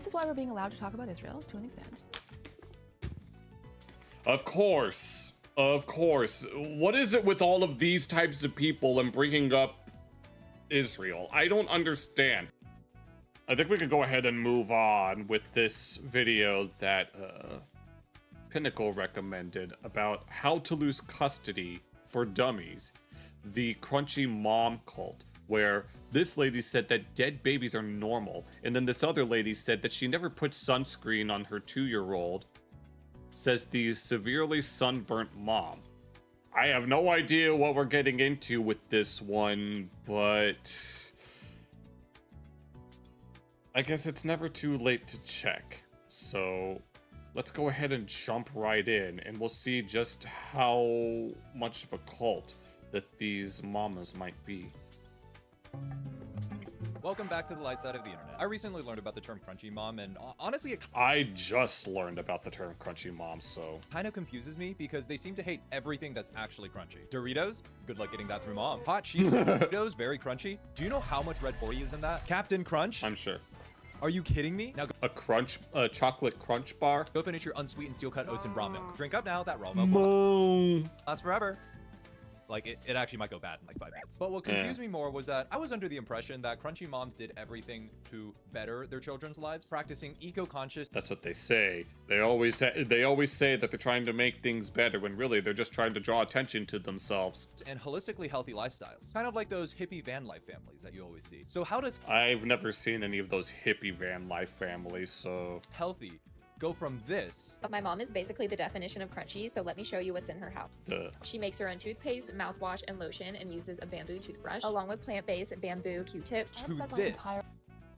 This is why we're being allowed to talk about Israel to an extent. Of course. Of course. What is it with all of these types of people and bringing up Israel? I don't understand. I think we could go ahead and move on with this video that Pinnacle recommended about how to lose custody for dummies. The crunchy mom cult, where this lady said that dead babies are normal, and then this other lady said that she never put sunscreen on her 2-year-old, says the severely sunburnt mom. I have no idea what we're getting into with this one, but I guess it's never too late to check. So let's go ahead and jump right in, and we'll see just how much of a cult that these mamas might be. Welcome back to the light side of the internet. I recently learned about the term crunchy mom, and honestly, it I just learned about the term crunchy mom, so kind of confuses me because they seem to hate everything that's actually crunchy. Doritos? Good luck getting that through mom. Hot Cheetos? Very crunchy. Do you know how much Red 40 is in that? Captain Crunch? I'm sure. Are you kidding me? Now A chocolate crunch bar? go finish your unsweetened steel-cut oats and raw milk. Drink up now, that raw milk will last forever. Like, it actually might go bad in like 5 minutes. But what confused me more was that I was under the impression that crunchy moms did everything to better their children's lives, practicing eco-conscious. That's what they say. They always say that they're trying to make things better when really they're just trying to draw attention to themselves. And holistically healthy lifestyles. Kind of like those hippie van life families that you always see. So how does I've never seen any of those hippie van life families, so healthy go from this? But my mom is basically the definition of crunchy, so let me show you what's in her house. duh. She makes her own toothpaste, mouthwash, and lotion and uses a bamboo toothbrush, along with plant-based bamboo Q-tip. To this.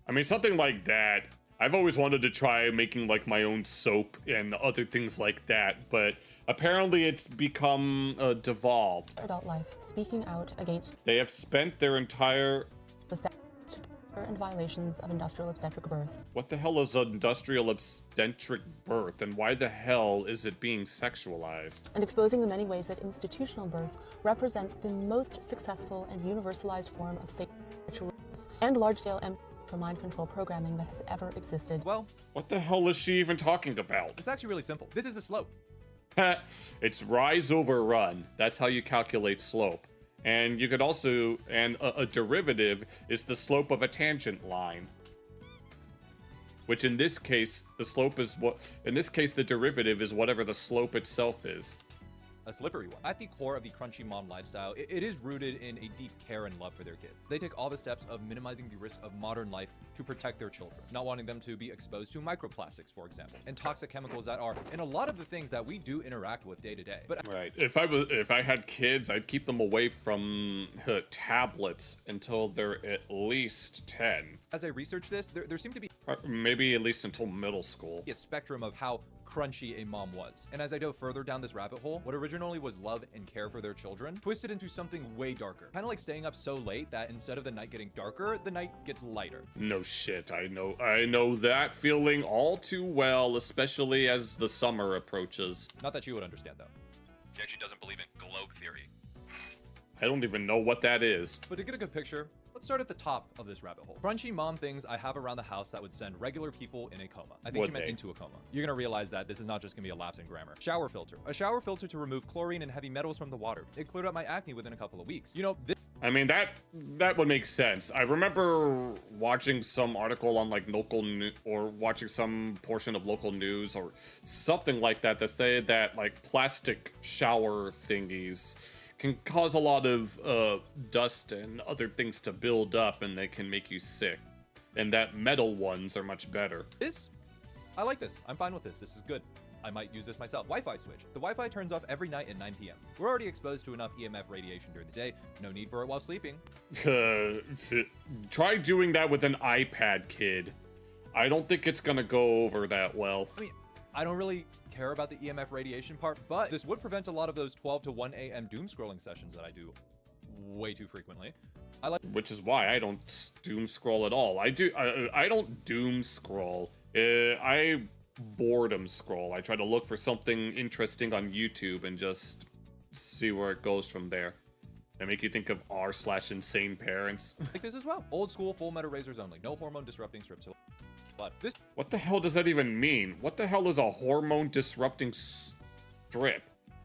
I mean, something like that. I've always wanted to try making like my own soap and other things like that, but apparently it's become devolved. Adult life, speaking out against They have spent their entire... the sex and violations of industrial obstetric birth. What the hell is industrial obstetric birth, and why the hell is it being sexualized? And exposing the many ways that institutional birth represents the most successful and universalized form of sexual abuse and large-scale mind control programming that has ever existed. Well, What the hell is she even talking about? it's actually really simple. This is a slope. It's rise over run. That's how you calculate slope. And you could also, and a derivative is the slope of a tangent line. Which in this case, the slope is what, in this case, the derivative is whatever the slope itself is. A slippery one. At the core of the crunchy mom lifestyle, it is rooted in a deep care and love for their kids. They take all the steps of minimizing the risk of modern life to protect their children, not wanting them to be exposed to microplastics, for example, and toxic chemicals that are in a lot of the things that we do interact with day to day. But Right. If I had kids, I'd keep them away from tablets until they're at least 10. as I research this, there seemed to be Maybe at least until middle school. a spectrum of how crunchy a mom was. And as I dove further down this rabbit hole, what originally was love and care for their children twisted into something way darker. Kind of like staying up so late that instead of the night getting darker, the night gets lighter. No shit, I know that feeling all too well, especially as the summer approaches. Not that she would understand though. She actually doesn't believe in globe theory. I don't even know what that is. But to get a good picture, let's start at the top of this rabbit hole. Crunchy mom things I have around the house that would send regular people in a coma. I think Would she meant they? into a coma. You're gonna realize that this is not just gonna be a lapse in grammar. Shower filter. A shower filter to remove chlorine and heavy metals from the water. It cleared up my acne within a couple of weeks. You know, this I mean, that would make sense. I remember watching some article on like or watching some portion of local news or something like that that said that like plastic shower thingies can cause a lot of dust and other things to build up, and they can make you sick. And that metal ones are much better. I like this. I'm fine with this. This is good. I might use this myself. Wi-Fi switch. The Wi-Fi turns off every night at 9 p.m. We're already exposed to enough EMF radiation during the day. No need for it while sleeping. Try doing that with an iPad, kid. I don't think it's gonna go over that well. I mean, I don't really care about the EMF radiation part, but this would prevent a lot of those 12 to 1 a.m. doom scrolling sessions that I do way too frequently. Which is why I don't doom scroll at all. I don't doom scroll. I boredom scroll. I try to look for something interesting on YouTube and just see where it goes from there. And make you think of r/insane parents. Like this as well. Old school full metal razors only. No hormone disrupting strips. But this What the hell does that even mean? What the hell is a hormone disrupting strip?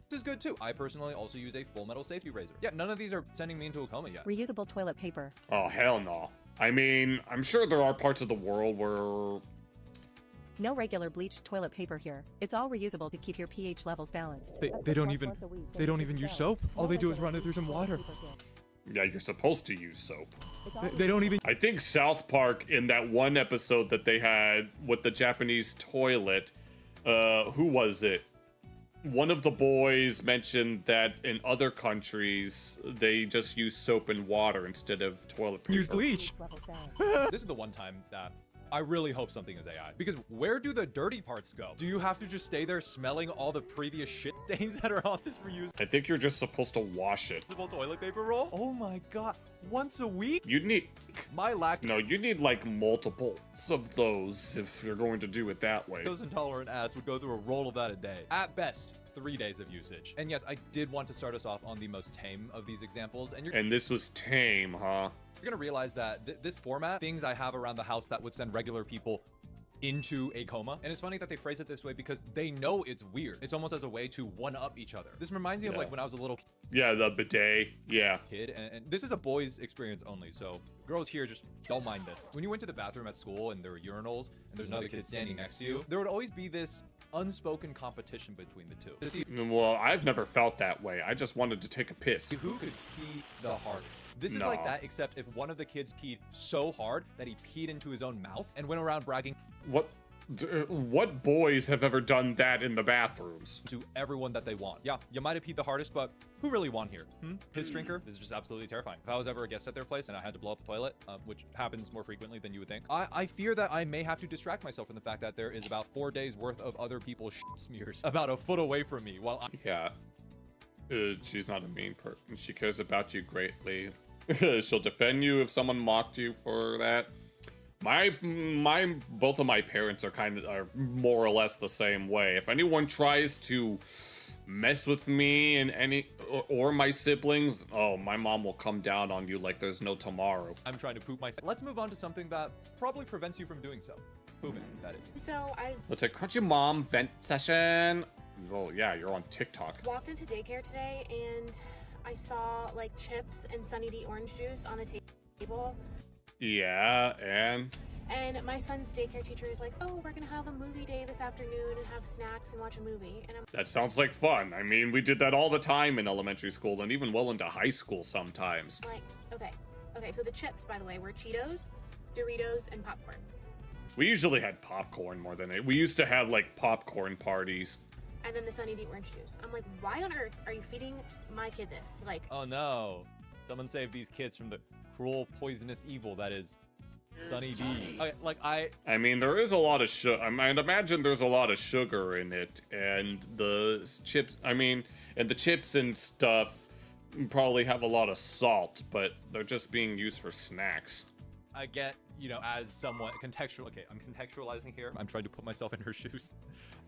This is good too. I personally also use a full metal safety razor. Yeah, none of these are sending me into a coma yet. Reusable toilet paper. Oh, hell no. I mean, I'm sure there are parts of the world where... No regular bleached toilet paper here. It's all reusable to keep your pH levels balanced. They don't even use soap. All they do is run it through some water. Yeah, you're supposed to use soap. They don't even... I think South Park, in that one episode that they had with the Japanese toilet, who was it? One of the boys mentioned that in other countries, they just use soap and water instead of toilet paper. Use bleach. This is the one time that I really hope something is AI. Because where do the dirty parts go? Do you have to just stay there smelling all the previous shit stains that are on this reusable I think you're just supposed to wash it. toilet paper roll? Oh my god. Once a week? You'd need... My No, you need like multiples of those if you're going to do it that way. lactose intolerant ass would go through a roll of that a day. At best, 3 days of usage. And yes, I did want to start us off on the most tame of these examples. And this was tame, huh? You're gonna realize that this format, things I have around the house that would send regular people into a coma. And it's funny that they phrase it this way because they know it's weird. It's almost as a way to one-up each other. This reminds me of like when I was a little Yeah, the bidet. Yeah. kid, and this is a boys experience only, so girls here just don't mind this. When you went to the bathroom at school and there were urinals and there's another kid standing next to you, there would always be this unspoken competition between the two. To see Well, I've never felt that way. I just wanted to take a piss. who could pee the hardest. This is No. like that, except if one of the kids peed so hard that he peed into his own mouth and went around bragging What boys have ever done that in the bathrooms? to everyone that they want. Yeah, you might have peed the hardest, but who really won here? Piss drinker? This is just absolutely terrifying. If I was ever a guest at their place and I had to blow up the toilet, which happens more frequently than you would think, I fear that I may have to distract myself from the fact that there is about 4 days worth of other people's shit smears about a foot away from me while I... Yeah. She's not a mean person. She cares about you greatly. She'll defend you if someone mocked you for that. Both of my parents are more or less the same way. If anyone tries to mess with me and or my siblings, oh, my mom will come down on you like there's no tomorrow. I'm trying to poop myself. Let's move on to something that probably prevents you from doing so. Pooping, that is. So I Let's say Crunchy Mom vent session. Oh yeah, you're on TikTok. walked into daycare today and I saw like chips and Sunny D orange juice on the table. Yeah, And my son's daycare teacher is like, oh, we're gonna have a movie day this afternoon and have snacks and watch a movie. And I'm that sounds like fun. I mean, we did that all the time in elementary school and even well into high school sometimes. like, okay, so the chips, by the way, were Cheetos, Doritos, and popcorn. We usually had popcorn more than it. We used to have like popcorn parties. And then the Sunny D orange juice. I'm like, why on earth are you feeding my kid this? Like, Oh no. Someone save these kids from the cruel, poisonous evil that is Sunny D. I mean, there is a lot of sugar. I'd imagine there's a lot of sugar in it, and the chips. I mean, and the chips and stuff probably have a lot of salt, but they're just being used for snacks. I get, as somewhat contextual. Okay, I'm contextualizing here. I'm trying to put myself in her shoes.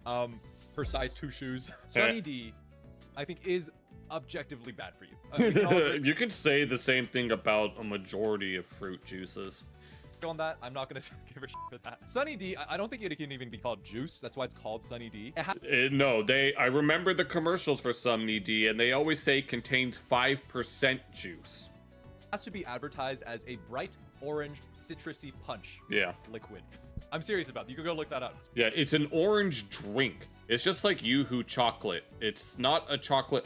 Her size 2 shoes. Sunny D, I think, is objectively bad for you. We can all agree You could say the same thing about a majority of fruit juices. on that. I'm not gonna give her shit for that. Sunny D, I don't think it can even be called juice. That's why it's called Sunny D. No, I remember the commercials for Sunny D, and they always say contains 5% juice. Has to be advertised as a bright orange citrusy punch Yeah. liquid. I'm serious about that. You could go look that up. Yeah, it's an orange drink. It's just like Yoo-Hoo chocolate. It's not a chocolate.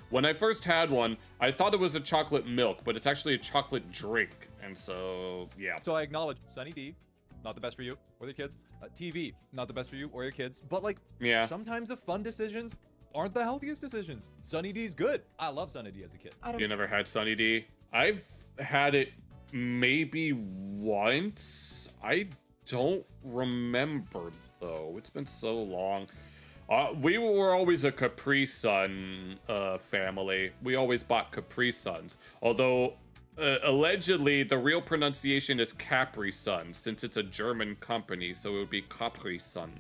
When I first had one, I thought it was a chocolate milk, but it's actually a chocolate drink. And so, yeah. So I acknowledge Sunny D, not the best for you or your kids. TV, not the best for you or your kids. But Yeah. sometimes the fun decisions aren't the healthiest decisions. Sunny D's good. I love Sunny D as a kid. You never had Sunny D? I've had it maybe once. I don't remember, though. It's been so long. We were always a Capri Sun family. We always bought Capri Suns. Although, allegedly, the real pronunciation is Capri Sun, since it's a German company, so it would be Capri Sun.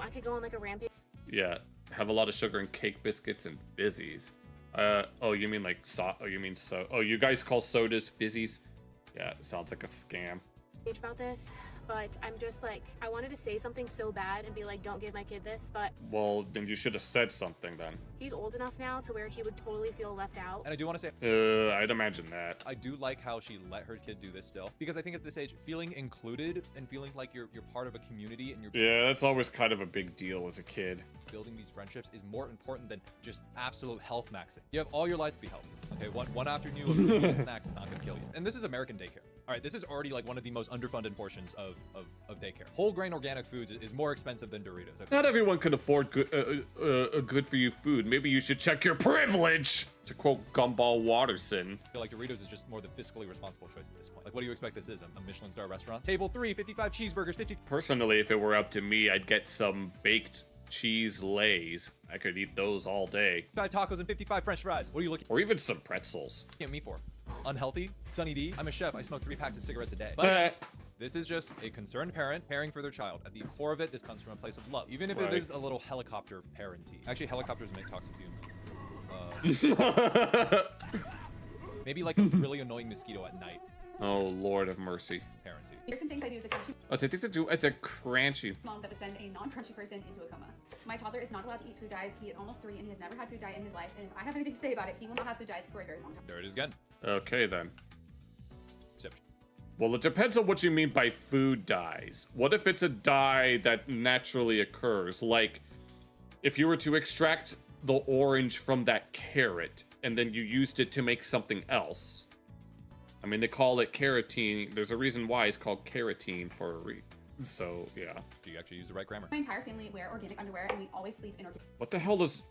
I could go on like a rampage. Yeah, have a lot of sugar and cake biscuits and fizzies. Oh, you mean like Oh, you guys call sodas fizzies? Yeah, it sounds like a scam. About this, but I'm just like, I wanted to say something so bad and be like, don't give my kid this, but Well, then you should have said something then. he's old enough now to where he would totally feel left out. And I do want to say, I'd imagine that. I do like how she let her kid do this still, because I think at this age, feeling included and feeling like you're part of a community and you're Yeah, that's always kind of a big deal as a kid. building these friendships is more important than just absolute health maxing. You have all your life to be healthy. Okay, one afternoon of eating snacks is not gonna kill you. And this is American daycare. All right, this is already like one of the most underfunded portions of daycare. Whole grain organic foods is more expensive than Doritos. Okay? Not everyone can afford good for you food. Maybe you should check your privilege, to quote Gumball Watterson. I feel like Doritos is just more the fiscally responsible choice at this point. Like, what do you expect this is? A Michelin star restaurant? Table 3, 55 cheeseburgers, 50. Personally, if it were up to me, I'd get some baked cheese lays. I could eat those all day. 5 tacos and 55 french fries. What are you looking Or even some pretzels. at me for? Unhealthy? Sunny D? I'm a chef. I smoke 3 packs of cigarettes a day. But this is just a concerned parent caring for their child. At the core of it, this comes from a place of love. Even if Right. it is a little helicopter parenting. Actually, helicopters make toxic fumes. Maybe like a really annoying mosquito at night Oh, Lord of mercy. parenting. Here's some things I do as a teacher Oh, things to do as a crunchy. mom that would send a non-crunchy person into a coma. My toddler is not allowed to eat food dyes. He is almost 3 and he has never had food dye in his life. And if I have anything to say about it, he will not have food dyes for a very long time. There it is again. Okay, then. Except Well, it depends on what you mean by food dyes. What if it's a dye that naturally occurs? Like, if you were to extract the orange from that carrot and then you used it to make something else. I mean, they call it carotene. There's a reason why it's called carotene for a reason. So, yeah. you actually use the right grammar. My entire family wear organic underwear and we always sleep in What the hell is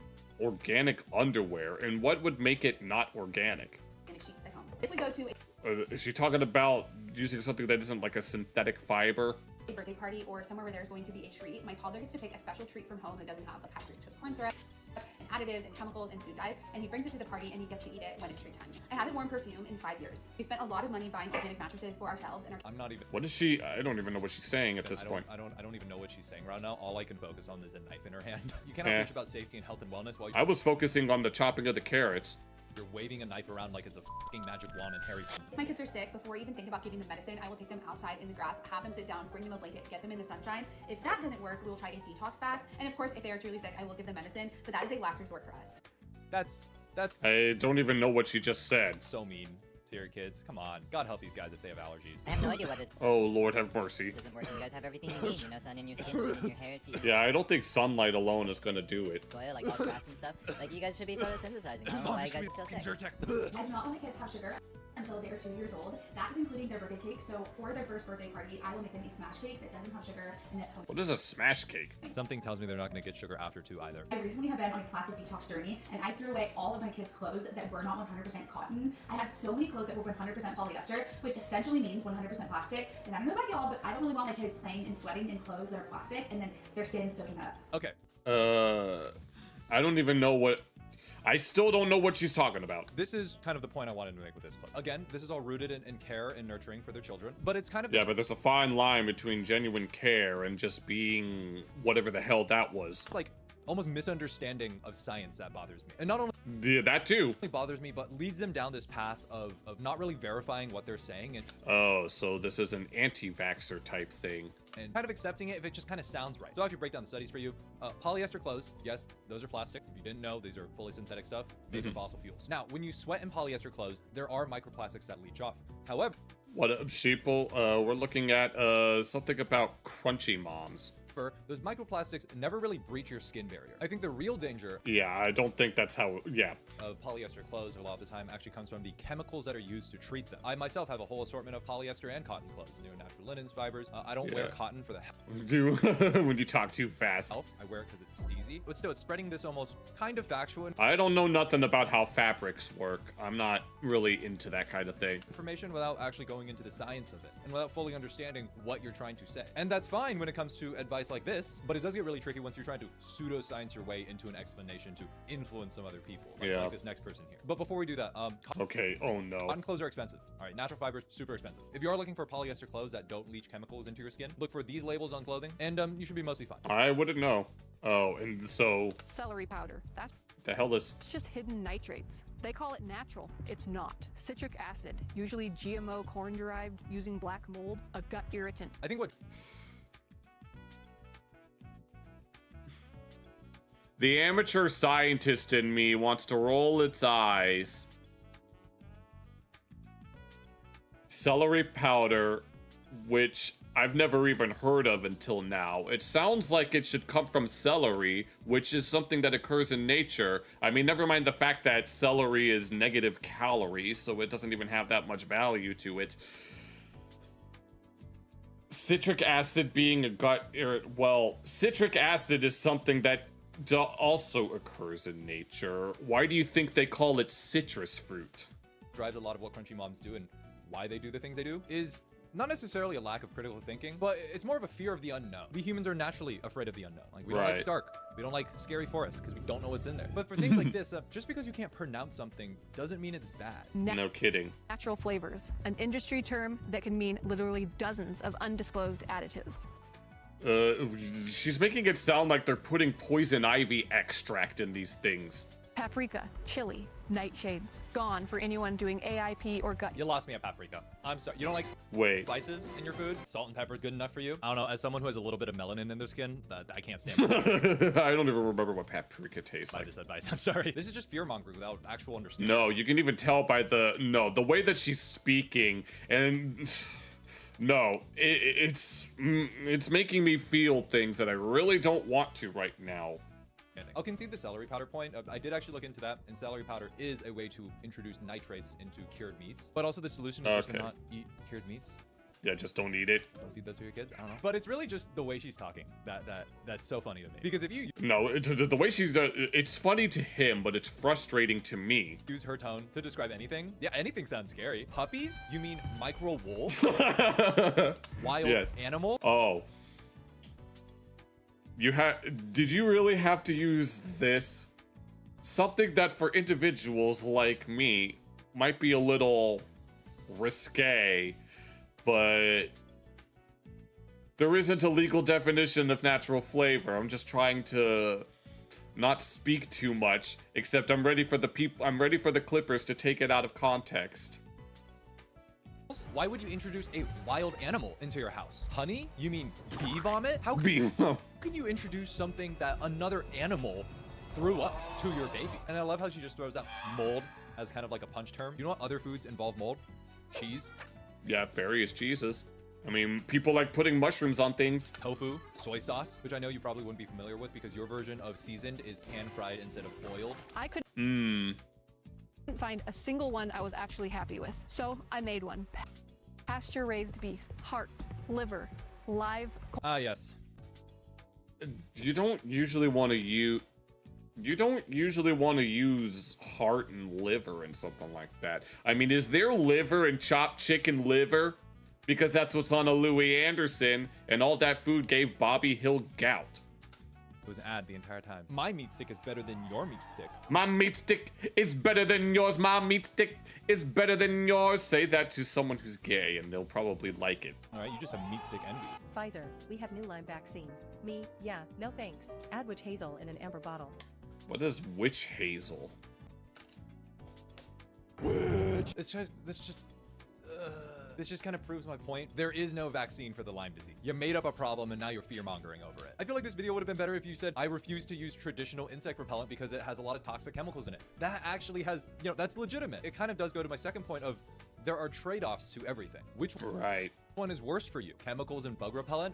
organic underwear, and what would make it not organic? organic sheets at home. If we go to Is she talking about using something that isn't like a synthetic fiber? a birthday party or somewhere where there's going to be a treat, my toddler gets to pick a special treat from home that doesn't have like high fructose corn syrup and additives and chemicals and food dyes, and he brings it to the party and he gets to eat it when it's treat time. I haven't worn perfume in 5 years. We spent a lot of money buying organic mattresses for ourselves and our I'm not even. What is she? I don't even know what she's saying at this point. I don't even know what she's saying right now. All I can focus on is a knife in her hand. You cannot Eh. preach about safety and health and wellness while I was focusing on the chopping of the carrots. you're waving a knife around like it's a fucking magic wand in Harry Potter. If my kids are sick, before I even think about giving them medicine, I will take them outside in the grass, have them sit down, bring them a blanket, get them in the sunshine. If that doesn't work, we will try a detox bath. And of course, if they are truly sick, I will give them medicine, but that is a last resort for us. That's I don't even know what she just said. so mean to your kids. Come on. God help these guys if they have allergies. I have no idea what this Oh, Lord have mercy. doesn't work. You guys have everything you need, you know, sun in your skin, wind in your hair, feet, Yeah, I don't think sunlight alone is gonna do it. soil, like all grass and stuff. Like, you guys should be photosynthesizing. I don't know why you guys are still sick. I do not let my kids have sugar until they are 2 years old. That is including their birthday cake. So for their first birthday party, I will make them a smash cake that doesn't have sugar and that's home. What is a smash cake? Something tells me they're not going to get sugar after 2 either. I recently have been on a plastic detox journey and I threw away all of my kids' clothes that were not 100% cotton. I had so many clothes that were 100% polyester, which essentially means 100% plastic. And I don't know about y'all, but I don't really want my kids playing and sweating in clothes that are plastic and then their skin soaking up. Okay. I don't even know what... I still don't know what she's talking about. This is kind of the point I wanted to make with this clip. Again, this is all rooted in care and nurturing for their children, but it's kind of Yeah, but there's a fine line between genuine care and just being whatever the hell that was. it's like almost misunderstanding of science that bothers me. And not only Yeah, that too. bothers me, but leads them down this path of not really verifying what they're saying and Oh, so this is an anti-vaxxer type thing. kind of accepting it if it just kind of sounds right. So I'll actually break down the studies for you. Polyester clothes, yes, those are plastic. If you didn't know, these are fully synthetic stuff made from fossil fuels. Now, when you sweat in polyester clothes, there are microplastics that leach off. However, What up, sheeple? We're looking at something about crunchy moms. those microplastics never really breach your skin barrier. I think the real danger Yeah, I don't think that's how... Yeah. of polyester clothes a lot of the time actually comes from the chemicals that are used to treat them. I myself have a whole assortment of polyester and cotton clothes, new natural linens, fibers. I don't wear Yeah. cotton for the Do when you talk too fast. health. I wear it because it's steezy. But still, it's spreading this almost kind of factual I don't know nothing about how fabrics work. I'm not really into that kind of thing. information without actually going into the science of it and without fully understanding what you're trying to say. And that's fine when it comes to advice like this, but it does get really tricky once you're trying to pseudoscience your way into an explanation to influence some other people, Yeah. like this next person here. But before we do that, Okay, oh no. cotton clothes are expensive. All right, natural fibers, super expensive. If you are looking for polyester clothes that don't leach chemicals into your skin, look for these labels on clothing, and you should be mostly fine. I wouldn't know. Oh, and so... Celery powder. That's The hell is... It's just hidden nitrates. They call it natural. It's not. Citric acid, usually GMO corn derived, using black mold, a gut irritant. I think what... The amateur scientist in me wants to roll its eyes. Celery powder, which I've never even heard of until now. It sounds like it should come from celery, which is something that occurs in nature. I mean, never mind the fact that celery is negative calories, so it doesn't even have that much value to it. Citric acid being a gut irritant. Well, citric acid is something that also occurs in nature. Why do you think they call it citrus fruit? Drives a lot of what crunchy moms do and why they do the things they do is not necessarily a lack of critical thinking, but it's more of a fear of the unknown. We humans are naturally afraid of the unknown. Like, we don't like the dark. We don't like scary forests because we don't know what's in there. But for things like this, just because you can't pronounce something doesn't mean it's bad. No kidding. Natural flavors, an industry term that can mean literally dozens of undisclosed additives. She's making it sound like they're putting poison ivy extract in these things. Paprika, chili, nightshades. Gone for anyone doing AIP or gut. You lost me at paprika. I'm sorry. You don't like spices in your food? Salt and pepper is good enough for you? I don't know. As someone who has a little bit of melanin in their skin, I can't stand it. I don't even remember what paprika tastes like. This advice. I'm sorry. This is just fear-mongering without actual understanding. No, you can even tell by the way that she's speaking, and no, it's making me feel things that I really don't want to right now. I'll concede the celery powder point. I did actually look into that, and celery powder is a way to introduce nitrates into cured meats. But also the solution is just to not eat cured meats. Yeah, just don't eat it. Don't feed those to your kids. I don't know. But it's really just the way she's talking that's so funny to me. Because if you the way she's it's funny to him, but it's frustrating to me. Use her tone to describe anything. Yeah, anything sounds scary. Puppies? You mean micro wolf? Wild animal? Oh. Did you really have to use this? Something that for individuals like me might be a little risque, but there isn't a legal definition of natural flavor. I'm just trying to not speak too much, except I'm ready for the clippers to take it out of context. Why would you introduce a wild animal into your house? Honey? You mean bee vomit? How can you introduce something that another animal threw up to your baby? And I love how she just throws out mold as kind of like a punch term. You know what other foods involve mold? Cheese. Yeah, various cheeses. I mean, people like putting mushrooms on things. Tofu, soy sauce, which I know you probably wouldn't be familiar with because your version of seasoned is pan-fried instead of boiled. I could find a single one I was actually happy with, so I made one. Pasture-raised beef, heart, liver, live. Yes. You don't usually want to use heart and liver and something like that. I mean, is there liver and chopped chicken liver? Because that's what's on a Louis Anderson, and all that food gave Bobby Hill gout. It was an ad the entire time. My meat stick is better than your meat stick. My meat stick is better than yours. My meat stick is better than yours. Say that to someone who's gay, and they'll probably like it. All right, you just have meat stick envy. Pfizer, we have new Lyme vaccine. Me, yeah, no thanks. Add witch hazel in an amber bottle. What is witch hazel? Witch. This just kind of proves my point. There is no vaccine for the Lyme disease. You made up a problem and now you're fear-mongering over it. I feel like this video would have been better if you said, I refuse to use traditional insect repellent because it has a lot of toxic chemicals in it. That actually has, that's legitimate. It kind of does go to my second point of there are trade-offs to everything. Which one is worse for you? Chemicals and bug repellent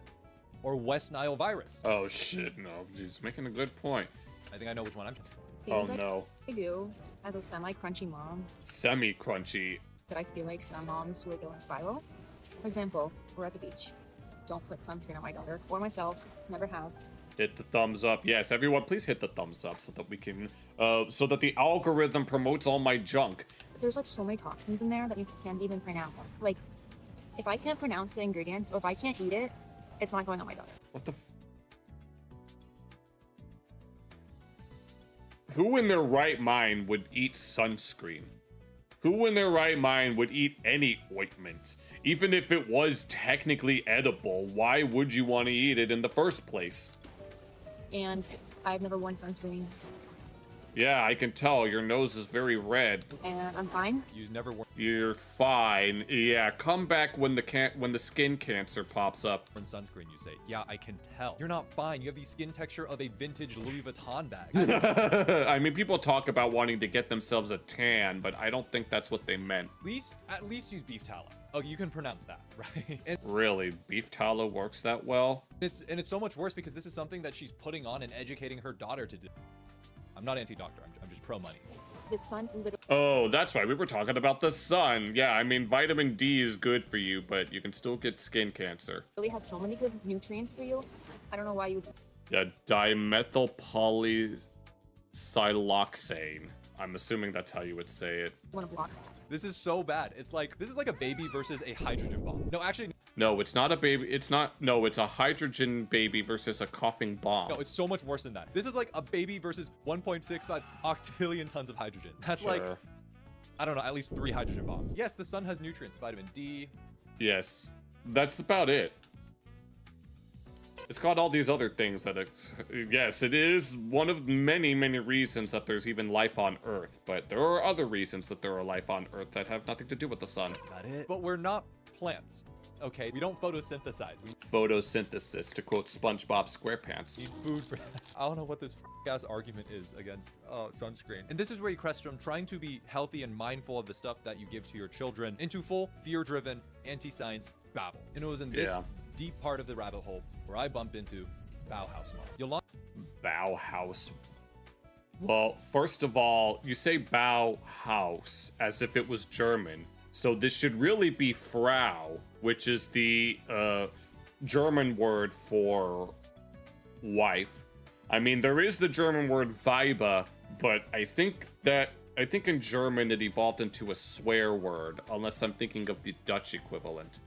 or West Nile virus? Oh shit, no. He's making a good point. I think I know which one I'm Oh no. I do, as a semi-crunchy mom. Semi-crunchy. That I feel like some moms would go in spiral. For example, we're at the beach. Don't put sunscreen on my daughter or myself. Never have. Hit the thumbs up. Yes, everyone, please hit the thumbs up so that we can, so that the algorithm promotes all my junk. There's like so many toxins in there that you can't even pronounce. Like, if I can't pronounce the ingredients or if I can't eat it, it's not going on my daughter. What the Who in their right mind would eat sunscreen? Who in their right mind would eat any ointment? Even if it was technically edible, why would you want to eat it in the first place? And I've never worn sunscreen Yeah, I can tell. Your nose is very red. And I'm fine. You never worn You're fine. Yeah, come back when the skin cancer pops up. sunscreen, you say. Yeah, I can tell. You're not fine. You have the skin texture of a vintage Louis Vuitton bag. I mean, people talk about wanting to get themselves a tan, but I don't think that's what they meant. At least use beef tallow. Oh, you can pronounce that, right? And Really, beef tallow works that well? it's so much worse because this is something that she's putting on and educating her daughter to do. I'm not anti-doctor. I'm just pro-money. The sun literally Oh, that's right. We were talking about the sun. Yeah, I mean, vitamin D is good for you, but you can still get skin cancer. has so many good nutrients for you. I don't know why you would. Yeah, dimethyl polysiloxane. I'm assuming that's how you would say it. Want to block. This is so bad. This is like a baby versus a hydrogen bomb. No, actually, No, it's not a baby. It's not. No, it's a hydrogen baby versus a coughing bomb. no, it's so much worse than that. This is like a baby versus 1.65 octillion tons of hydrogen. That's like, Sure. I don't know, at least 3 hydrogen bombs. Yes, the sun has nutrients, vitamin D. Yes, that's about it. It's got all these other things that yes, it is one of many, many reasons that there's even life on Earth, but there are other reasons that there are life on Earth that have nothing to do with the sun. That's about it. But we're not plants. Okay, we don't photosynthesize. We Photosynthesis, to quote SpongeBob SquarePants. need food for I don't know what this ass argument is against sunscreen. And this is where you crest from trying to be healthy and mindful of the stuff that you give to your children into full fear-driven anti-science babble. And it was in this deep part of the rabbit hole where I bumped into Bauhaus Mom. Bauhaus. Well, first of all, you say Bauhaus as if it was German. So this should really be Frau, which is the German word for wife. I mean, there is the German word Weiber, but I think in German it evolved into a swear word, unless I'm thinking of the Dutch equivalent.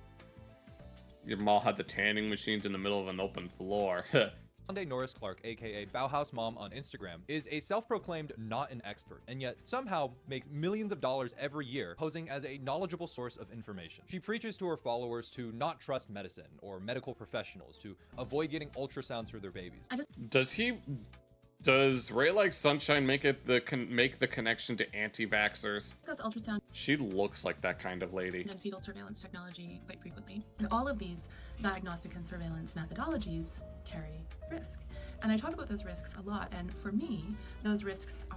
Your mall had the tanning machines in the middle of an open floor. Monday Norris Clark, aka Bauhaus Mom on Instagram, is a self-proclaimed not an expert, and yet somehow makes millions of dollars every year posing as a knowledgeable source of information. She preaches to her followers to not trust medicine or medical professionals, to avoid getting ultrasounds for their babies. Does Ray Like Sunshine make the connection to anti-vaxxers? Discuss ultrasound She looks like that kind of lady. and fetal surveillance technology quite frequently. And all of these diagnostic and surveillance methodologies carry risk. And I talk about those risks a lot, and for me, those risks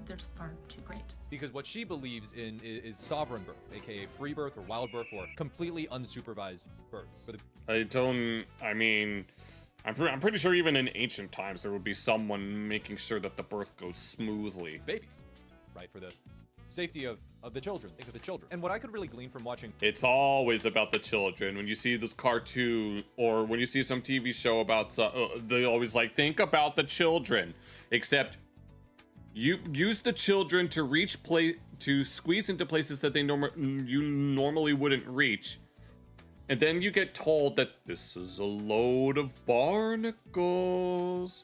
they're just far too great. Because what she believes in is sovereign birth, aka free birth or wild birth or completely unsupervised births. I'm pretty sure even in ancient times there would be someone making sure that the birth goes smoothly. Babies, right? For the safety of the children, think of the children. And what I could really glean from watching It's always about the children. When you see this cartoon or when you see some TV show about, they always like, think about the children. Except you use the children to squeeze into places that you normally wouldn't reach. And then you get told that this is a load of barnacles.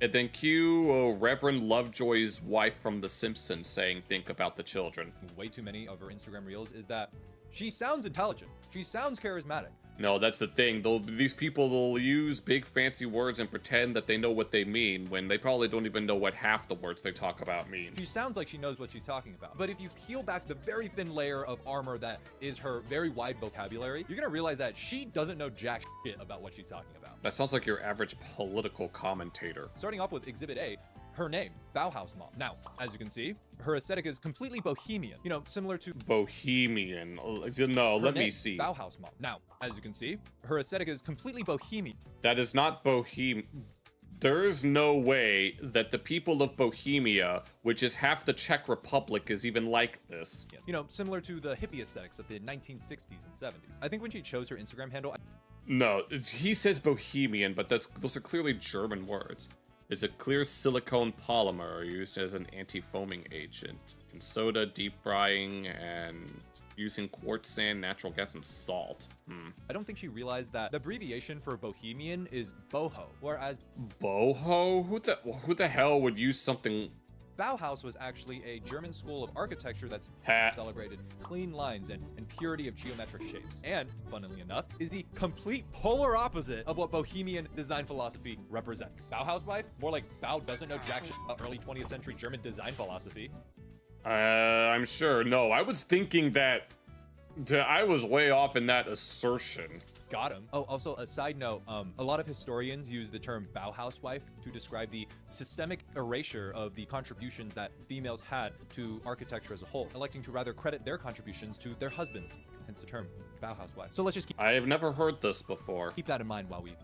And then cue Reverend Lovejoy's wife from The Simpsons saying, think about the children. way too many of her Instagram reels is that she sounds intelligent. She sounds charismatic. No, that's the thing. These people will use big fancy words and pretend that they know what they mean when they probably don't even know what half the words they talk about mean. She sounds like she knows what she's talking about. But if you peel back the very thin layer of armor that is her very wide vocabulary, you're gonna realize that she doesn't know jack shit about what she's talking about. That sounds like your average political commentator. Starting off with Exhibit A, her name, Bauhaus Mom. Now, as you can see, her aesthetic is completely bohemian. You know, similar to Bohemian. No, let me see. Bauhaus Mom. Now, as you can see, her aesthetic is completely bohemian. That is not Bohem. There is no way that the people of Bohemia, which is half the Czech Republic, is even like this. You know, similar to the hippie aesthetics of the 1960s and 70s. I think when she chose her Instagram handle... No, he says Bohemian, but those are clearly German words. It's a clear silicone polymer used as an anti-foaming agent in soda, deep frying, and using quartz sand, natural gas, and salt. I don't think she realized that the abbreviation for bohemian is boho, whereas boho? Who the hell would use something Bauhaus was actually a German school of architecture that's celebrated clean lines and purity of geometric shapes. And, funnily enough, is the complete polar opposite of what bohemian design philosophy represents. Bauhaus wife? More like Bao doesn't know jack shit about early 20th century German design philosophy. I'm sure. No, I was thinking that I was way off in that assertion. Got him. Oh, also a side note, a lot of historians use the term Bauhaus wife to describe the systemic erasure of the contributions that females had to architecture as a whole, electing to rather credit their contributions to their husbands, hence the term Bauhaus wife. So let's just I have never heard this before. Keep that in mind while we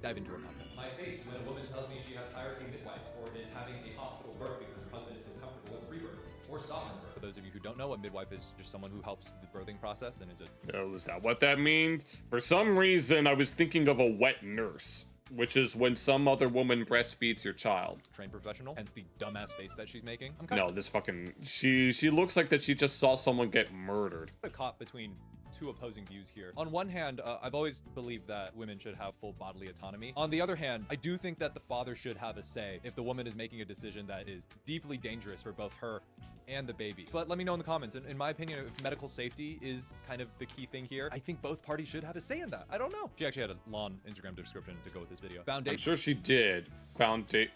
dive into her content. My face when a woman tells me she has hired a midwife or is having a hospital birth because her husband isn't comfortable with free birth or sovereign birth. For those of you who don't know, a midwife is just someone who helps the birthing process and is a... Oh, is that what that means? For some reason, I was thinking of a wet nurse, which is when some other woman breastfeeds your child. Trained professional, hence the dumbass face that she's making. No, this fucking... She looks like that she just saw someone get murdered. Caught between two opposing views here. On one hand, I've always believed that women should have full bodily autonomy. On the other hand, I do think that the father should have a say if the woman is making a decision that is deeply dangerous for both her and the baby. But let me know in the comments. In my opinion, if medical safety is kind of the key thing here, I think both parties should have a say in that. I don't know. She actually had a long Instagram description to go with this video. I'm sure she did. Foundation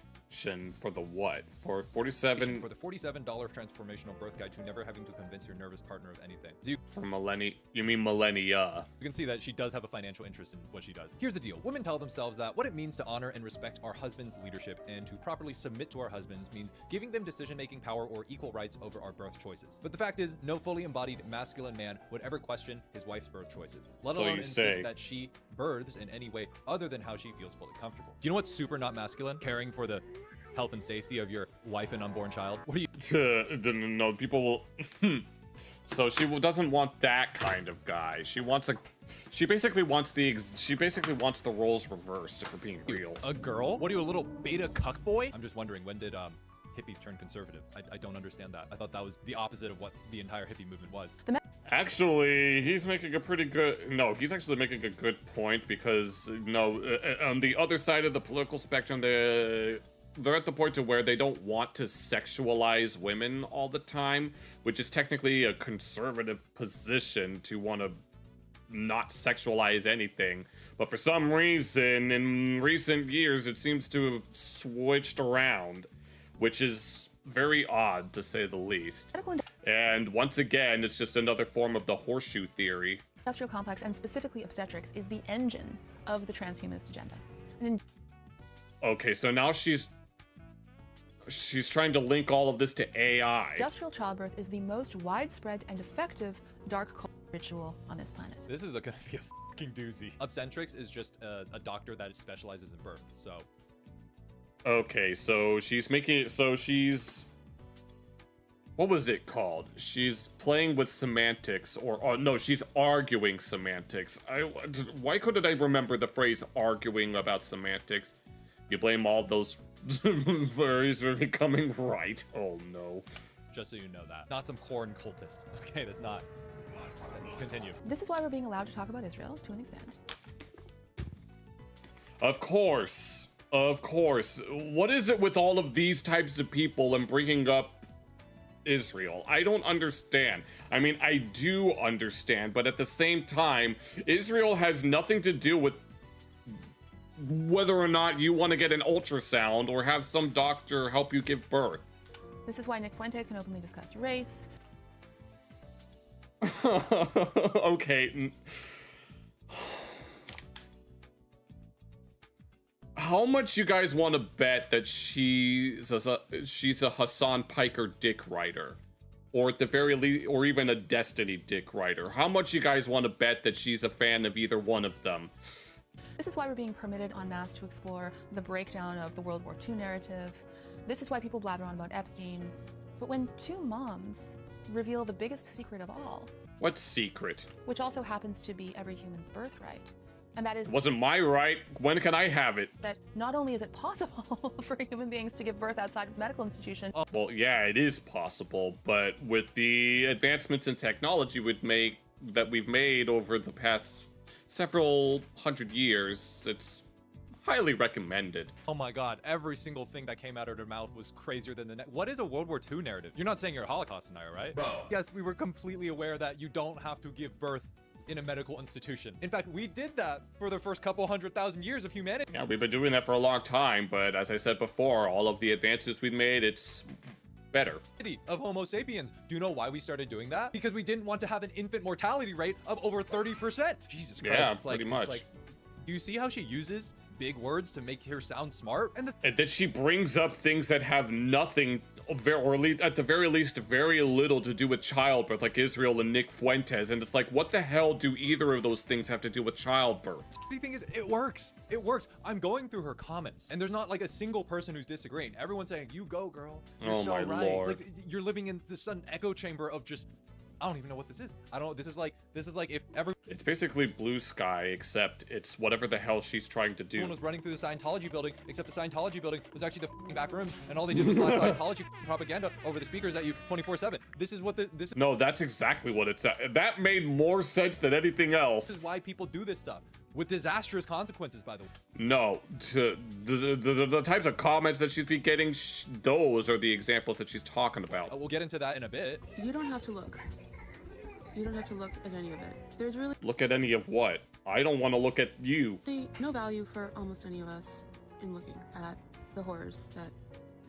for the what? For 47... For the $47 transformational birth guide to never having to convince your nervous partner of anything. For millennia... You mean millennia. You can see that she does have a financial interest in what she does. Here's the deal. Women tell themselves that what it means to honor and respect our husband's leadership and to properly submit to our husbands means giving them decision-making power or equal rights over our birth choices. But the fact is, no fully embodied masculine man would ever question his wife's birth choices, let alone insist that she births in any way other than how she feels fully comfortable. You know what's super not masculine? Caring for the health and safety of your wife and unborn child. What are you... No, people will... So she doesn't want that kind of guy. She wants a... She basically wants the roles reversed, if we're being real. A girl? What are you, a little beta cuck boy? I'm just wondering, when did hippies turn conservative? I don't understand that. I thought that was the opposite of what the entire hippie movement was. Actually, he's making a pretty good... No, he's actually making a good point because, on the other side of the political spectrum, they're at the point to where they don't want to sexualize women all the time, which is technically a conservative position to want to not sexualize anything. But for some reason, in recent years, it seems to have switched around, which is very odd, to say the least. And once again, it's just another form of the horseshoe theory. Industrial complex, and specifically obstetrics, is the engine of the transhumanist agenda. Okay, so now she's trying to link all of this to AI. Industrial childbirth is the most widespread and effective dark cult ritual on this planet. This is gonna be a fucking doozy. Obstetrics is just a doctor that specializes in birth, so... Okay, so she's making it... So she's... What was it called? She's playing with semantics, or no, she's arguing semantics. Why couldn't I remember the phrase arguing about semantics? You blame all those furries for becoming right. Oh no. Just so you know that. Not some corn cultist. Okay, that's not. Continue. This is why we're being allowed to talk about Israel, to an extent. Of course. Of course. What is it with all of these types of people and bringing up Israel? I don't understand. I mean, I do understand, but at the same time, Israel has nothing to do with whether or not you want to get an ultrasound or have some doctor help you give birth. This is why Nick Fuentes can openly discuss race. Okay. How much you guys want to bet that she's a Hassan Piker dick writer? Or at the very least, or even a Destiny dick writer? How much you guys want to bet that she's a fan of either one of them? This is why we're being permitted en masse to explore the breakdown of the World War II narrative. This is why people blather on about Epstein. But when two moms reveal the biggest secret of all... What secret? Which also happens to be every human's birthright. And that is... It wasn't my right. When can I have it? That not only is it possible for human beings to give birth outside of a medical institution... Well, yeah, it is possible, but with the advancements in technology we've made over the past several hundred years, it's highly recommended. Oh my god, every single thing that came out of her mouth was crazier than the next. What is a World War II narrative? You're not saying you're a Holocaust denier, right? Bro. Yes, we were completely aware that you don't have to give birth in a medical institution. In fact, we did that for the first couple 100,000 years of humanity. Yeah, we've been doing that for a long time, but as I said before, all of the advances we've made, it's better. Of Homo sapiens. Do you know why we started doing that? Because we didn't want to have an infant mortality rate of over 30%. Jesus Christ. Yeah, it's like, pretty much. It's like, do you see how she uses big words to make her sound smart? And that she brings up things that have nothing, or at the very least, very little to do with childbirth, like Israel and Nick Fuentes, and it's like, what the hell do either of those things have to do with childbirth? The thing is, it works. It works. I'm going through her comments, and there's not like a single person who's disagreeing. Everyone's saying, "You go, girl. You're Oh so my right." Lord. Like, you're living in this sudden echo chamber of just, I don't even know what this is. I don't. This is like if ever. It's basically Blue Sky, except it's whatever the hell she's trying to do. Everyone was running through the Scientology building, except the Scientology building was actually the f***ing back room, and all they did was blast Scientology propaganda over the speakers at you 24/7. This is what this. No, that's exactly what it's. That made more sense than anything else. This is why people do this stuff, with disastrous consequences, by the way. No, the types of comments that she's been getting, those are the examples that she's talking about. We'll get into that in a bit. You don't have to look. You don't have to look at any of it. There's really Look at any of what? I don't want to look at you. no value for almost any of us in looking at the horrors that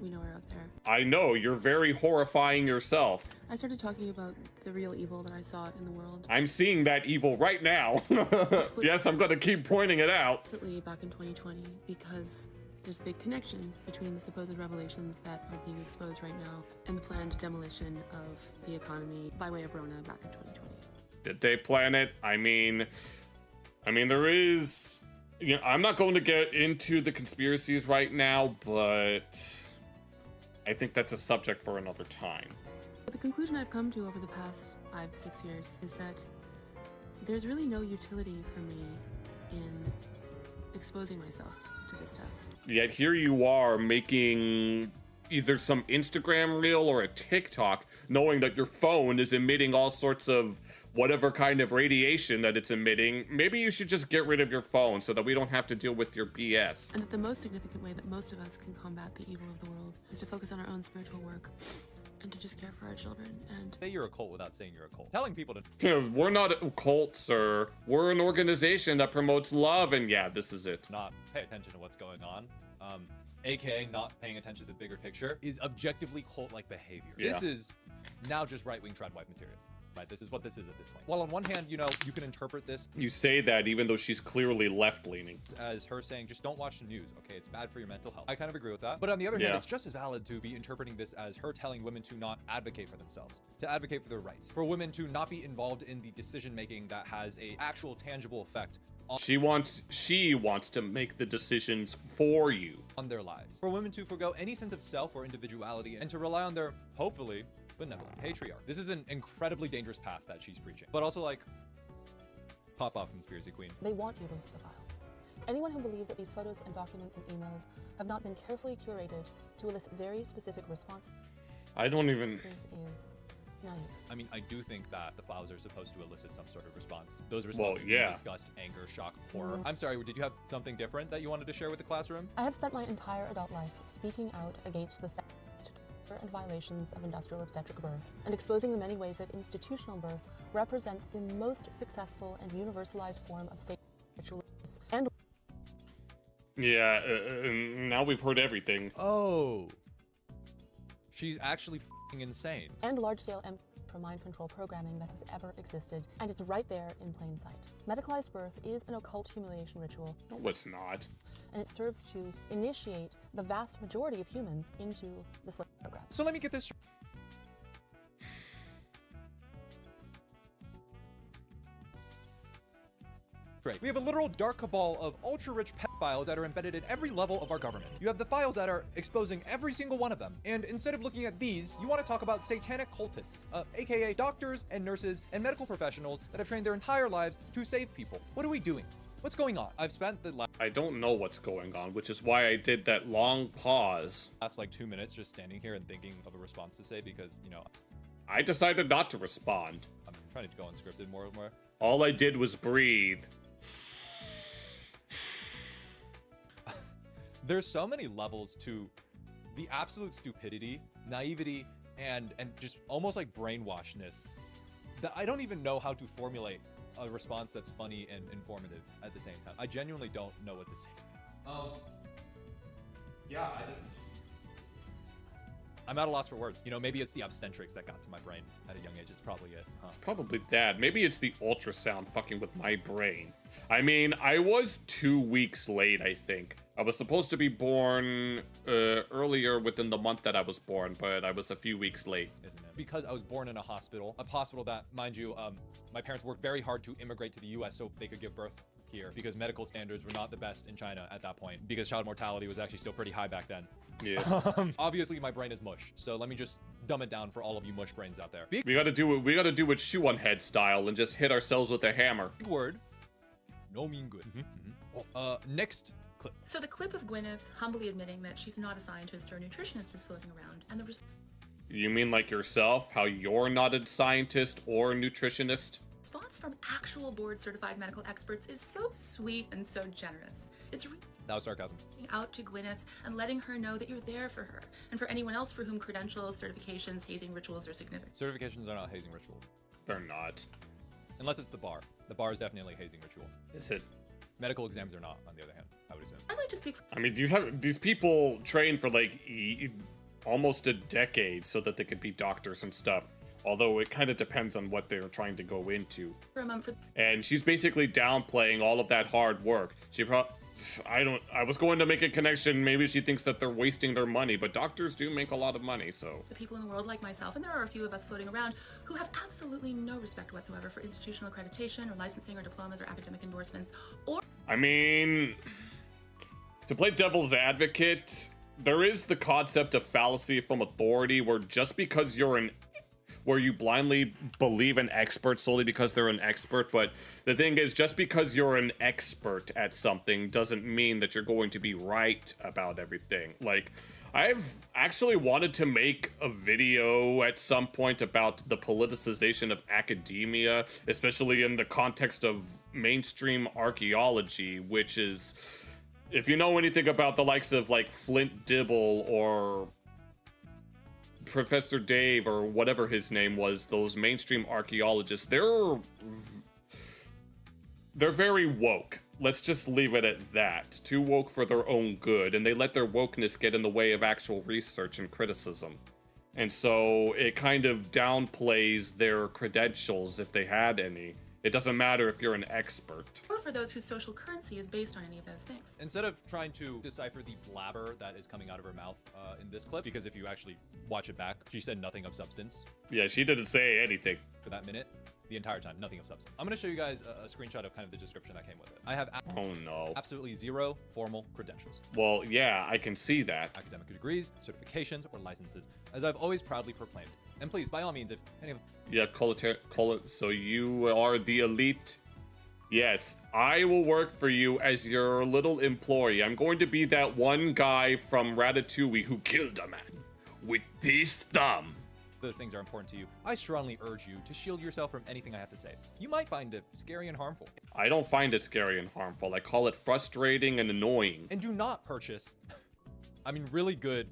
we know are out there. I know, you're very horrifying yourself. I started talking about the real evil that I saw in the world. I'm seeing that evil right now. Yes, I'm gonna keep pointing it out. Explicitly back in 2020, because there's a big connection between the supposed revelations that are being exposed right now and the planned demolition of the economy by way of Rona back in 2020. Did they plan it? I mean, there is. You know, I'm not going to get into the conspiracies right now, but I think that's a subject for another time. But the conclusion I've come to over the past 5-6 years is that there's really no utility for me in exposing myself to this stuff. Yet here you are making either some Instagram reel or a TikTok, knowing that your phone is emitting all sorts of whatever kind of radiation that it's emitting. Maybe you should just get rid of your phone so that we don't have to deal with your BS. And that the most significant way that most of us can combat the evil of the world is to focus on our own spiritual work and to just care for our children and... Say you're a cult without saying you're a cult. Telling people to... We're not a cult, sir. We're an organization that promotes love, and yeah, this is it. Not pay attention to what's going on. AKA not paying attention to the bigger picture is objectively cult-like behavior. Yeah. This is now just right-wing trad-wife material. Right, this is what this is at this point. Well, on one hand, you know, you can interpret this. You say that even though she's clearly left-leaning. As her saying, just don't watch the news, okay? It's bad for your mental health. I kind of agree with that. But on the other hand, it's just as valid to be interpreting this as her telling women to not advocate for themselves, to advocate for their rights, for women to not be involved in the decision-making that has a actual tangible effect on She wants to make the decisions for you. On their lives. For women to forgo any sense of self or individuality and to rely on their, hopefully, benevolent patriarch. This is an incredibly dangerous path that she's preaching. But also, like, pop off, conspiracy queen. They want you to look at the files. Anyone who believes that these photos and documents and emails have not been carefully curated to elicit very specific responses I don't even... is naive. I mean, I do think that the files are supposed to elicit some sort of response. Those responses yeah. disgust, anger, shock, horror. I'm sorry, did you have something different that you wanted to share with the classroom? I have spent my entire adult life speaking out against the and violations of industrial obstetric birth, and exposing the many ways that institutional birth represents the most successful and universalized form of sacred rituals and... Yeah, now we've heard everything. Oh. She's actually f***ing insane. And large-scale mind control programming that has ever existed, and it's right there in plain sight. Medicalized birth is an occult humiliation ritual. No, it's not. And it serves to initiate the vast majority of humans into the slave program. So let me get this straight. We have a literal dark cabal of ultra-rich pedophiles that are embedded in every level of our government. You have the files that are exposing every single one of them. And instead of looking at these, you want to talk about satanic cultists, aka doctors and nurses and medical professionals that have trained their entire lives to save people. What are we doing? What's going on? I've spent the I don't know what's going on, which is why I did that long pause. last like 2 minutes just standing here and thinking of a response to say because, you know, I decided not to respond. I'm trying to go unscripted more and more. All I did was breathe. There's so many levels to the absolute stupidity, naivety, and just almost like brainwashedness that I don't even know how to formulate a response that's funny and informative at the same time. I genuinely don't know what to say to this. Yeah, I'm at a loss for words. You know, maybe it's the obstetrics that got to my brain at a young age. It's probably it. Huh? It's probably that. Maybe it's the ultrasound fucking with my brain. I mean, I was 2 weeks late, I think. I was supposed to be born earlier within the month that I was born, but I was a few weeks late. Isn't it? Because I was born in a hospital that, mind you, my parents worked very hard to immigrate to the US so they could give birth here, because medical standards were not the best in China at that point, because child mortality was actually still pretty high back then. Yeah. Obviously my brain is mush, so let me just dumb it down for all of you mush brains out there. We gotta do it shoe on head style and just hit ourselves with a hammer. Big word. No mean good. Next clip. So the clip of Gwyneth humbly admitting that she's not a scientist or a nutritionist is floating around, and the You mean like yourself? How you're not a scientist or a nutritionist? response from actual board-certified medical experts is so sweet and so generous. It's that was sarcasm. reaching out to Gwyneth and letting her know that you're there for her, and for anyone else for whom credentials, certifications, hazing rituals are significant. Certifications are not hazing rituals. They're not. Unless it's the bar. The bar is definitely a hazing ritual. Is it? Medical exams are not, on the other hand, I would assume. I'd like to speak for I mean, you have these people train for like almost a decade so that they could be doctors and stuff. Although it kind of depends on what they're trying to go into. And she's basically downplaying all of that hard work. I was going to make a connection. Maybe she thinks that they're wasting their money, but doctors do make a lot of money, so. the people in the world like myself, and there are a few of us floating around, who have absolutely no respect whatsoever for institutional accreditation or licensing or diplomas or academic endorsements, or I mean, to play devil's advocate, there is the concept of fallacy from authority where just because where you blindly believe an expert solely because they're an expert, but the thing is, just because you're an expert at something doesn't mean that you're going to be right about everything. Like, I've actually wanted to make a video at some point about the politicization of academia, especially in the context of mainstream archaeology, which is, if you know anything about the likes of like Flint Dibble or Professor Dave or whatever his name was, those mainstream archaeologists, they're very woke. Let's just leave it at that. Too woke for their own good, and they let their wokeness get in the way of actual research and criticism. And so it kind of downplays their credentials if they had any. It doesn't matter if you're an expert. or for those whose social currency is based on any of those things. Instead of trying to decipher the blabber that is coming out of her mouth in this clip, because if you actually watch it back, she said nothing of substance. Yeah, she didn't say anything. For that minute, the entire time, nothing of substance. I'm going to show you guys a screenshot of kind of the description that came with it. I have oh no, absolutely zero formal credentials. Well, yeah, I can see that. Academic degrees, certifications, or licenses, as I've always proudly proclaimed. And please, by all means, if any of yeah, so you are the elite. Yes, I will work for you as your little employee. I'm going to be that one guy from Ratatouille who killed a man with his thumb. those things are important to you, I strongly urge you to shield yourself from anything I have to say. You might find it scary and harmful. I don't find it scary and harmful. I call it frustrating and annoying. And do not purchase, I mean, really good.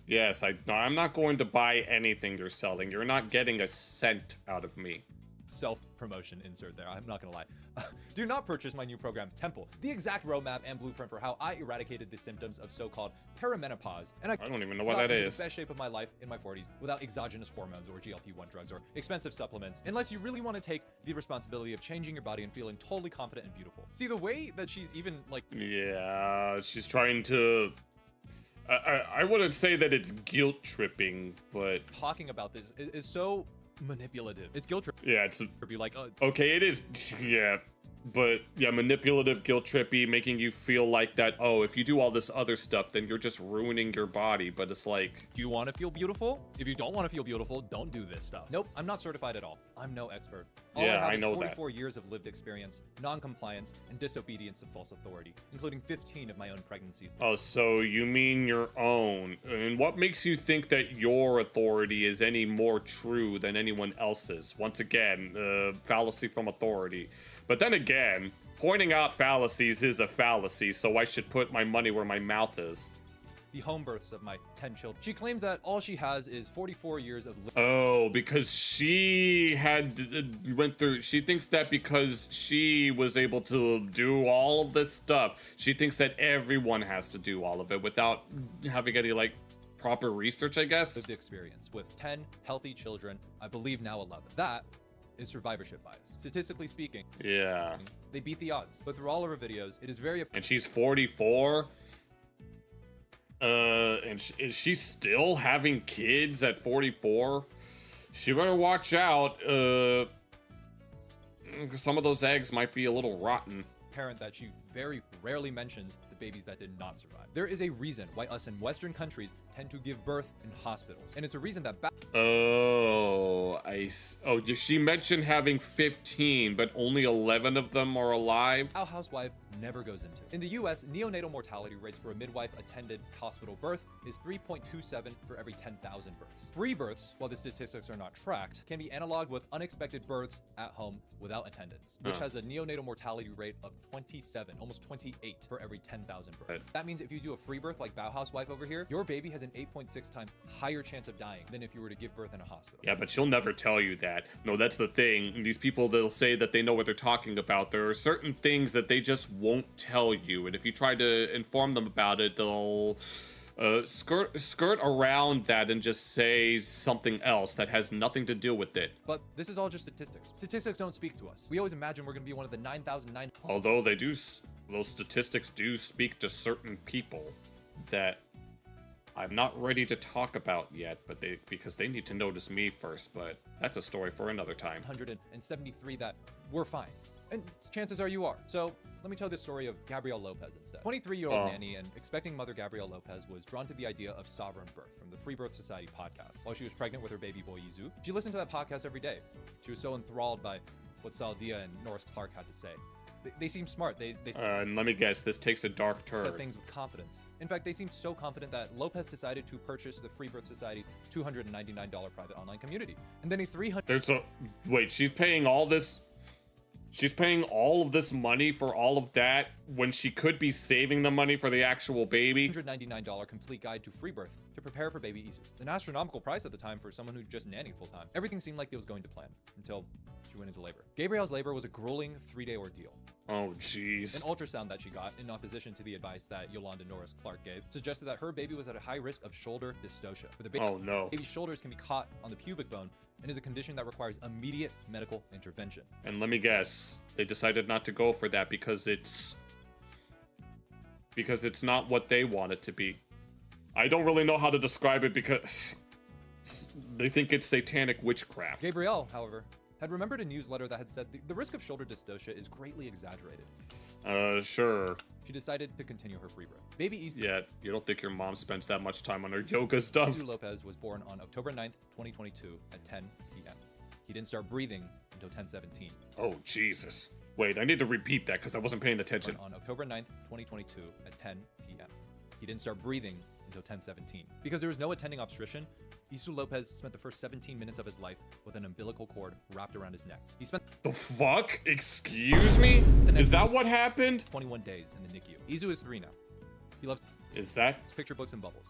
Yes, I'm not going to buy anything you're selling. You're not getting a cent out of me. Self-promotion insert there, I'm not gonna lie. Do not purchase my new program, Temple, the exact roadmap and blueprint for how I eradicated the symptoms of so-called perimenopause, and I don't even know what that is. The best shape of my life in my 40s without exogenous hormones or GLP-1 drugs or expensive supplements, unless you really want to take the responsibility of changing your body and feeling totally confident and beautiful. See, the way that she's even like... Yeah, she's trying to... I wouldn't say that it's guilt-tripping, but... Talking about this is so manipulative. It's guilt-tripping. Yeah, it's... Like, okay, it is... Yeah. But yeah, manipulative, guilt-trippy, making you feel like that, oh, if you do all this other stuff, then you're just ruining your body. But it's like... Do you want to feel beautiful? If you don't want to feel beautiful, don't do this stuff. Nope, I'm not certified at all. I'm no expert. All yeah, I have know is 44 that. years of lived experience, non-compliance, and disobedience to false authority, including 15 of my own pregnancies. Oh, so you mean your own. And what makes you think that your authority is any more true than anyone else's? Once again, fallacy from authority. But then again, Pointing out fallacies is a fallacy, so I should put my money where my mouth is. The home births of my 10 children. She claims that all she has is 44 years of Oh, because she she thinks that because she was able to do all of this stuff, she thinks that everyone has to do all of it without having any, like, proper research, I guess. lived experience with 10 healthy children, I believe now 11. That is survivorship bias. Statistically speaking, Yeah. they beat the odds. But through all of her videos, it is very And she's 44? And is she still having kids at 44? She better watch out. Some of those eggs might be a little rotten. apparent that she very rarely mentions the babies that did not survive. There is a reason why us in Western countries tend to give birth in hospitals. And it's a reason that she mentioned having 15, but only 11 of them are alive. Our housewife never goes into. In the US, neonatal mortality rates for a midwife-attended hospital birth is 3.27 for every 10,000 births. Free births, while the statistics are not tracked, can be analoged with unexpected births at home without attendance, which has a neonatal mortality rate of 27, almost 28 for every 10,000 births. That means if you do a free birth like Bao housewife over here, your baby has an 8.6 times higher chance of dying than if you were to give birth in a hospital. Yeah, but she'll never tell you that. No, that's the thing. These people, they'll say that they know what they're talking about. There are certain things that they just won't tell you, and if you try to inform them about it, they'll skirt around that and just say something else that has nothing to do with it. But this is all just statistics. Statistics don't speak to us. We always imagine we're going to be one of the 9,009. Although those statistics do speak to certain people that I'm not ready to talk about yet, but because they need to notice me first, but that's a story for another time. 173 that we're fine. And chances are you are. So let me tell the story of Gabrielle Lopez instead. 23-year-old nanny and expecting mother Gabrielle Lopez was drawn to the idea of sovereign birth from the Free Birth Society podcast. While she was pregnant with her baby boy Izu, she listened to that podcast every day. She was so enthralled by what Saldia and Norris Clark had to say. They seem smart. And let me guess, this takes a dark turn. Said things with confidence. In fact, they seemed so confident that Lopez decided to purchase the Free Birth Society's $299 private online community. And then wait, she's paying all this. She's paying all of this money for all of that when she could be saving the money for the actual baby. $199 complete guide to free birth to prepare for baby Izu. An astronomical price at the time for someone who just nannied full time. Everything seemed like it was going to plan until she went into labor. Gabrielle's labor was a grueling 3-day ordeal. Oh, jeez. An ultrasound that she got, in opposition to the advice that Yolanda Norris Clark gave, suggested that her baby was at a high risk of shoulder dystocia. Baby's shoulders can be caught on the pubic bone and is a condition that requires immediate medical intervention. And let me guess, they decided not to go for that because it's not what they want it to be. I don't really know how to describe it because they think it's satanic witchcraft. Gabrielle, however, had remembered a newsletter that had said the risk of shoulder dystocia is greatly exaggerated. Sure. She decided to continue her free birth. Baby Izu. Yeah, you don't think your mom spends that much time on her yoga stuff. Izu Lopez was born on October 9th, 2022 at 10 p.m. He didn't start breathing until 10:17. Oh, Jesus. Wait, I need to repeat that because I wasn't paying attention. On October 9th, 2022 at 10 p.m. He didn't start breathing until 10:17. Because there was no attending obstetrician, Isu Lopez spent the first 17 minutes of his life with an umbilical cord wrapped around his neck. He spent the fuck? Excuse me? Is that what happened? 21 days in the NICU. Isu is 3 now. He loves his picture books and bubbles.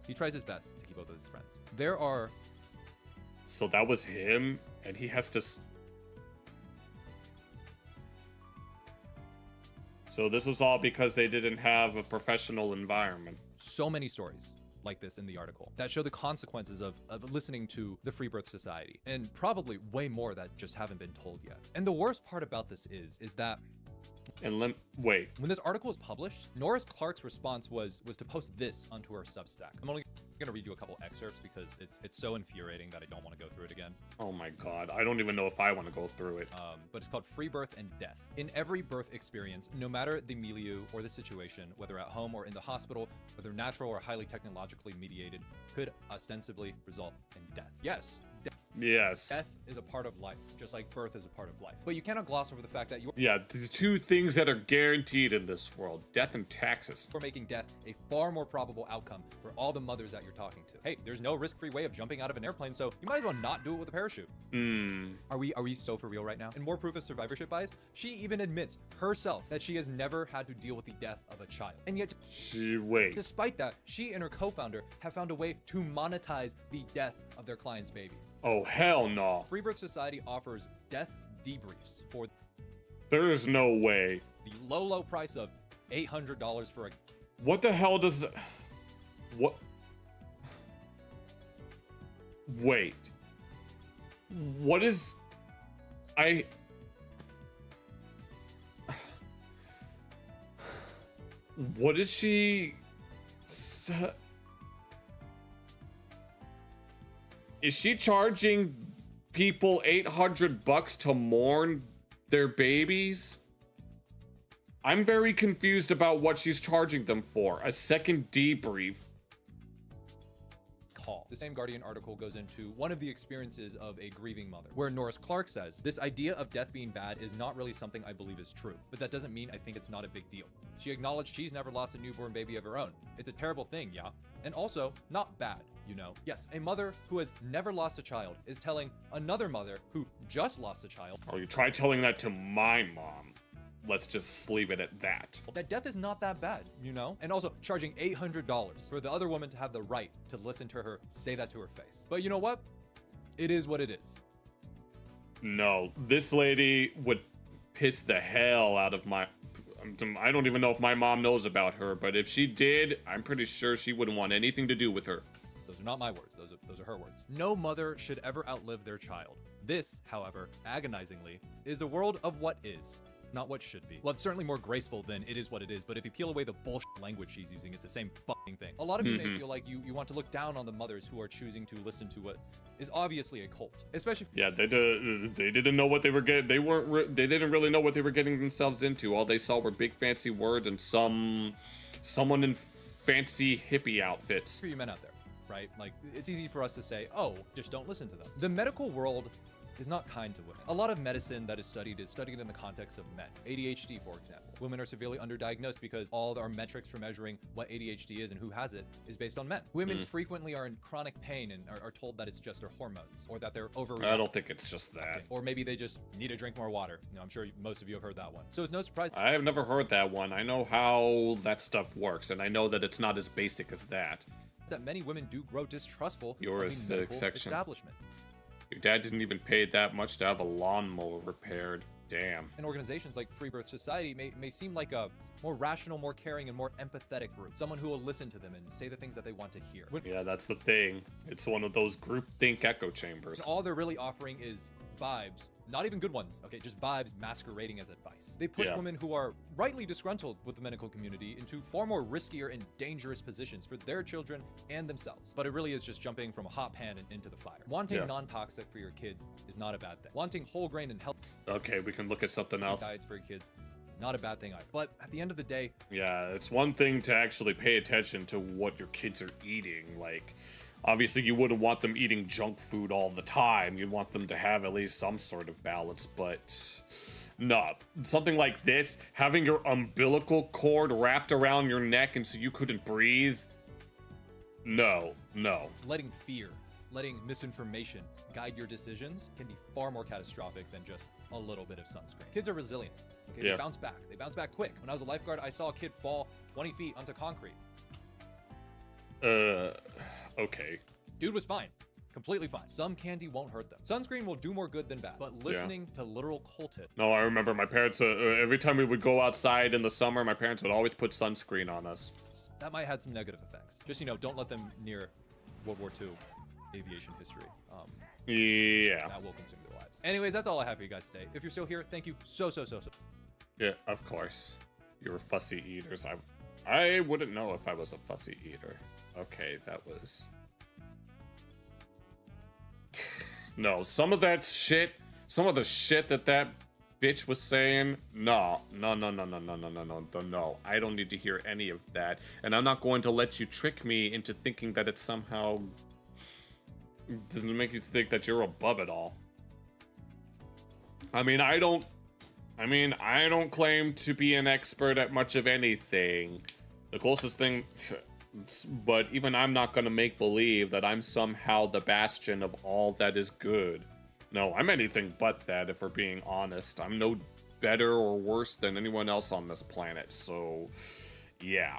He tries his best to keep up with his friends. So that was him, and he has to. So this was all because they didn't have a professional environment. So many stories like this in the article that show the consequences of listening to the Free Birth Society, and probably way more that just haven't been told yet. And the worst part about this is that wait. When this article was published, Norris Clark's response was to post this onto her Substack. I'm only gonna read you a couple excerpts because it's so infuriating that I don't want to go through it again. Oh my god, I don't even know if I want to go through it. But it's called Free Birth and Death. In every birth experience, no matter the milieu or the situation, whether at home or in the hospital, whether natural or highly technologically mediated, could ostensibly result in death. Yes, Yes. Death is a part of life, just like birth is a part of life. But you cannot gloss over the fact that Yeah, the two things that are guaranteed in this world, death and taxes. we're making death a far more probable outcome for all the mothers that you're talking to. Hey, there's no risk-free way of jumping out of an airplane, so you might as well not do it with a parachute. Are we so for real right now? And more proof of survivorship bias, she even admits herself that she has never had to deal with the death of a child. And yet, despite that, she and her co-founder have found a way to monetize the death of their clients' babies. Oh, hell no. Free Birth Society offers death debriefs for There is no way. the low price of $800 for a... What the hell does... What? Wait. What is... What is she... Is she charging people $800 to mourn their babies? I'm very confused about what she's charging them for. A second debrief. Call. The same Guardian article goes into one of the experiences of a grieving mother, where Norris Clark says, this idea of death being bad is not really something I believe is true, but that doesn't mean I think it's not a big deal. She acknowledged she's never lost a newborn baby of her own. It's a terrible thing, yeah. And also, not bad, you know. Yes, a mother who has never lost a child is telling another mother who just lost a child. Oh, you try telling that to my mom. Let's just leave it at that. That death is not that bad, you know? And also charging $800 for the other woman to have the right to listen to her say that to her face. But you know what? It is what it is. No, this lady would piss the hell out of my... I don't even know if my mom knows about her, but if she did, I'm pretty sure she wouldn't want anything to do with her. Those are not my words, those are her words. No mother should ever outlive their child. This, however, agonizingly, is a world of what is, not what should be. Well, it's certainly more graceful than it is what it is, but if you peel away the bullshit language she's using, it's the same fucking thing. A lot of you may feel like you want to look down on the mothers who are choosing to listen to what is obviously a cult, especially yeah, they didn't know what they were getting. They didn't really know what they were getting themselves into. All they saw were big fancy words and someone in fancy hippie outfits. For you men out there, right? Like, it's easy for us to say, oh, just don't listen to them. The medical world is not kind to women. A lot of medicine that is studied in the context of men. ADHD, for example. Women are severely underdiagnosed because all our metrics for measuring what ADHD is and who has it is based on men. Women frequently are in chronic pain and are told that it's just their hormones, or that they're overreacting. I don't think it's just that. Or maybe they just need to drink more water. You know, I'm sure most of you have heard that one. So it's no surprise. I have never heard that one. I know how that stuff works, and I know that it's not as basic as that. That many women do grow distrustful You're of the medical exception. establishment. Your dad didn't even pay that much to have a lawnmower repaired. Damn. And organizations like Free Birth Society may seem like a more rational, more caring, and more empathetic group. Someone who will listen to them and say the things that they want to hear. Yeah, that's the thing. It's one of those groupthink echo chambers. And all they're really offering is vibes. Not even good ones, okay? Just vibes masquerading as advice. They push women who are rightly disgruntled with the medical community into far more riskier and dangerous positions for their children and themselves. But it really is just jumping from a hot pan and into the fire. Wanting non-toxic for your kids is not a bad thing. Wanting whole grain and healthy Okay, we can look at something else. diets for your kids is not a bad thing either. But at the end of the day, yeah, it's one thing to actually pay attention to what your kids are eating. Like, obviously, you wouldn't want them eating junk food all the time. You'd want them to have at least some sort of balance, but no. Something like this, having your umbilical cord wrapped around your neck and so you couldn't breathe? No. letting fear, letting misinformation guide your decisions can be far more catastrophic than just a little bit of sunscreen. Kids are resilient. Okay, they bounce back. They bounce back quick. When I was a lifeguard, I saw a kid fall 20 feet onto concrete. Okay. Dude was fine. Completely fine. Some candy won't hurt them. Sunscreen will do more good than bad. But listening to literal cultists. No, I remember my parents, every time we would go outside in the summer, my parents would always put sunscreen on us. That might have some negative effects. Just, you know, don't let them near World War II aviation history. Yeah. That will consume their lives. Anyways, that's all I have for you guys today. If you're still here, thank you so. Yeah, of course. You're fussy eaters. I wouldn't know if I was a fussy eater. Okay, that was... No, some of that shit, some of the shit that bitch was saying, no. I don't need to hear any of that. And I'm not going to let you trick me into thinking that it's somehow doesn't make you think that you're above it all. I mean, I don't claim to be an expert at much of anything. The closest thing, but even I'm not gonna make believe that I'm somehow the bastion of all that is good. No, I'm anything but that, if we're being honest. I'm no better or worse than anyone else on this planet, so yeah.